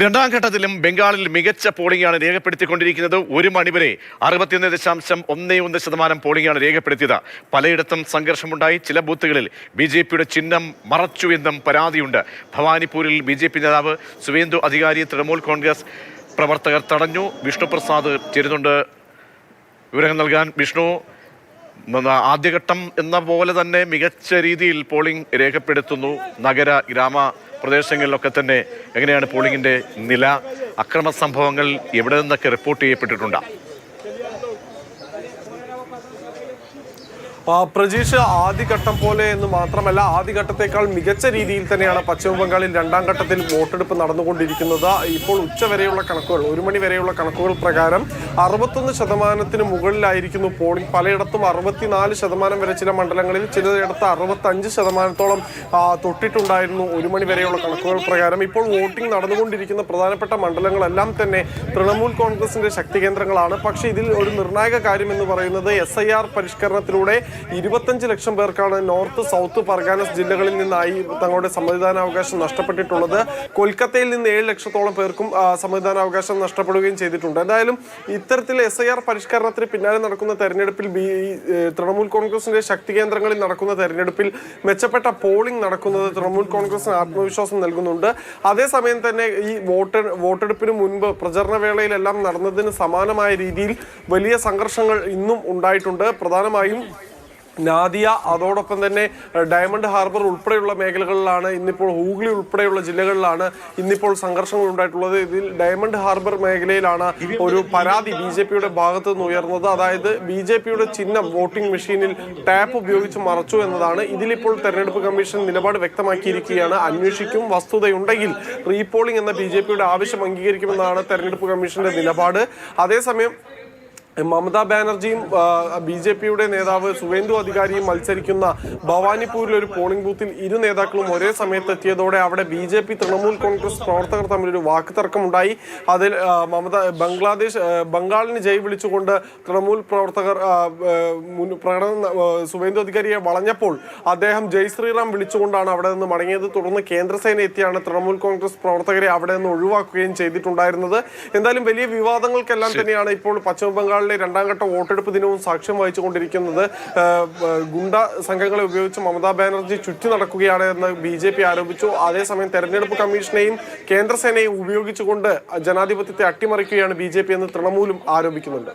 രണ്ടാം ഘട്ടത്തിലും ബംഗാളിൽ മികച്ച പോളിംഗാണ് രേഖപ്പെടുത്തിക്കൊണ്ടിരിക്കുന്നത്. 1 മണിവരെ 61.11% പോളിംഗാണ് രേഖപ്പെടുത്തിയത്. പലയിടത്തും സംഘർഷമുണ്ടായി. ചില ബൂത്തുകളിൽ BJPയുടെ ചിഹ്നം മറച്ചു എന്നും പരാതിയുണ്ട്. ഭവാനിപ്പൂരിൽ BJP നേതാവ് സുവേന്ദു അധികാരി തൃണമൂൽ കോൺഗ്രസ് പ്രവർത്തകർ തടഞ്ഞു. വിഷ്ണു പ്രസാദ് ചേരുന്നുണ്ട് വിവരങ്ങൾ നൽകാൻ. വിഷ്ണു, ആദ്യഘട്ടം എന്ന പോലെ തന്നെ മികച്ച രീതിയിൽ പോളിംഗ് രേഖപ്പെടുത്തുന്നു. നഗര ഗ്രാമ പ്രദേശങ്ങളിലൊക്കെ തന്നെ എങ്ങനെയാണ് പോളിംഗിന്റെ നില? അക്രമ സംഭവങ്ങൾ എവിടെ നിന്നൊക്കെ റിപ്പോർട്ട് ചെയ്യപ്പെട്ടിട്ടുണ്ട്? പ്രജീഷ്, ആദ്യഘട്ടം പോലെ എന്ന് മാത്രമല്ല, ആദ്യഘട്ടത്തേക്കാൾ മികച്ച രീതിയിൽ തന്നെയാണ് പശ്ചിമ ബംഗാളിൽ രണ്ടാം ഘട്ടത്തിൽ വോട്ടെടുപ്പ് നടന്നുകൊണ്ടിരിക്കുന്നത്. ഇപ്പോൾ ഉച്ചവരെയുള്ള കണക്കുകൾ, 1 മണി വരെയുള്ള കണക്കുകൾ പ്രകാരം 61% മുകളിലായിരിക്കുന്നു പോളിംഗ്. പലയിടത്തും 64% വരെ, ചില മണ്ഡലങ്ങളിൽ ചിലയിടത്ത് 65%-ഓളം തൊട്ടിട്ടുണ്ടായിരുന്നു 1 മണി വരെയുള്ള കണക്കുകൾ പ്രകാരം. ഇപ്പോൾ വോട്ടിംഗ് നടന്നുകൊണ്ടിരിക്കുന്ന പ്രധാനപ്പെട്ട മണ്ഡലങ്ങളെല്ലാം തന്നെ തൃണമൂൽ കോൺഗ്രസിന്റെ ശക്തി കേന്ദ്രങ്ങളാണ്. പക്ഷേ ഇതിൽ ഒരു നിർണായക കാര്യം എന്ന് പറയുന്നത് SIR പരിഷ്കരണത്തിലൂടെ 25 ലക്ഷം പേർക്കാണ് നോർത്ത്, സൗത്ത് പർഗാനസ് ജില്ലകളിൽ നിന്നായി തങ്ങളുടെ സമ്മതിദാനാവകാശം നഷ്ടപ്പെട്ടിട്ടുള്ളത്. കൊൽക്കത്തയിൽ നിന്ന് 7 ലക്ഷത്തോളം പേർക്കും സമ്മതിദാനാവകാശം നഷ്ടപ്പെടുകയും ചെയ്തിട്ടുണ്ട്. എന്തായാലും ഇത്തരത്തിൽ SIR പരിഷ്കരണത്തിന് പിന്നാലെ നടക്കുന്ന തെരഞ്ഞെടുപ്പിൽ തൃണമൂൽ കോൺഗ്രസിന്റെ ശക്തി കേന്ദ്രങ്ങളിൽ നടക്കുന്ന തെരഞ്ഞെടുപ്പിൽ മെച്ചപ്പെട്ട പോളിംഗ് നടക്കുന്നത് തൃണമൂൽ കോൺഗ്രസിന് ആത്മവിശ്വാസം നൽകുന്നുണ്ട്. അതേസമയം തന്നെ ഈ വോട്ടെടുപ്പിന് മുൻപ് പ്രചരണ വേളയിലെല്ലാം നടന്നതിന് സമാനമായ രീതിയിൽ വലിയ സംഘർഷങ്ങൾ ഇന്നും ഉണ്ടായിട്ടുണ്ട്. പ്രധാനമായും നാദിയ, അതോടൊപ്പം തന്നെ ഡയമണ്ട് ഹാർബർ ഉൾപ്പെടെയുള്ള മേഖലകളിലാണ് ഇന്നിപ്പോൾ, ഹൂഗ്ലി ഉൾപ്പെടെയുള്ള ജില്ലകളിലാണ് ഇന്നിപ്പോൾ സംഘർഷങ്ങൾ ഉണ്ടായിട്ടുള്ളത്. ഇതിൽ ഡയമണ്ട് ഹാർബർ മേഖലയിലാണ് ഒരു പരാതി BJPയുടെ ഭാഗത്തു നിന്ന് ഉയർന്നത്. അതായത് BJPയുടെ ചിഹ്നം വോട്ടിംഗ് മെഷീനിൽ ടാപ്പ് ഉപയോഗിച്ച് മറച്ചു എന്നതാണ്. ഇതിലിപ്പോൾ തെരഞ്ഞെടുപ്പ് കമ്മീഷൻ നിലപാട് വ്യക്തമാക്കിയിരിക്കുകയാണ്. അന്വേഷിക്കും, വസ്തുതയുണ്ടെങ്കിൽ റീപോളിംഗ് എന്ന BJPയുടെ ആവശ്യം അംഗീകരിക്കുമെന്നാണ് തെരഞ്ഞെടുപ്പ് കമ്മീഷന്റെ നിലപാട്. അതേസമയം മമതാ ബാനർജിയും BJPയുടെ നേതാവ് സുവേന്ദു അധികാരിയും മത്സരിക്കുന്ന ഭവാനിപ്പൂരിൽ ഒരു പോളിംഗ് ബൂത്തിൽ ഇരു നേതാക്കളും ഒരേ സമയത്ത് എത്തിയതോടെ അവിടെ BJP തൃണമൂൽ കോൺഗ്രസ് പ്രവർത്തകർ തമ്മിലൊരു വാക്കുതർക്കമുണ്ടായി. അതിൽ ബംഗാളിന് ജയ് വിളിച്ചുകൊണ്ട് തൃണമൂൽ പ്രവർത്തകർ സുവേന്ദു അധികാരിയെ വളഞ്ഞപ്പോൾ അദ്ദേഹം ജയ് ശ്രീറാം വിളിച്ചുകൊണ്ടാണ് അവിടെ നിന്ന് മടങ്ങിയത്. തുടർന്ന് കേന്ദ്രസേന എത്തിയാണ് തൃണമൂൽ കോൺഗ്രസ് പ്രവർത്തകരെ അവിടെ നിന്ന് ഒഴിവാക്കുകയും ചെയ്തിട്ടുണ്ടായിരുന്നത്. എന്തായാലും വലിയ വിവാദങ്ങൾക്കെല്ലാം തന്നെയാണ് ഇപ്പോൾ പശ്ചിമ ബംഗാൾ രണ്ടാം ഘട്ട വോട്ടെടുപ്പ് ദിനവും സാക്ഷ്യം വഹിച്ചുകൊണ്ടിരിക്കുന്നത്. ഗുണ്ട സംഘങ്ങളെ ഉപയോഗിച്ച് മമതാ ബാനർജി ചുറ്റി നടക്കുകയാണ് എന്ന് BJP ആരോപിച്ചു. അതേസമയം തെരഞ്ഞെടുപ്പ് കമ്മീഷനെയും കേന്ദ്രസേനയും ഉപയോഗിച്ചുകൊണ്ട് ജനാധിപത്യത്തെ അട്ടിമറിക്കുകയാണ് BJP എന്ന് തൃണമൂലും ആരോപിക്കുന്നുണ്ട്.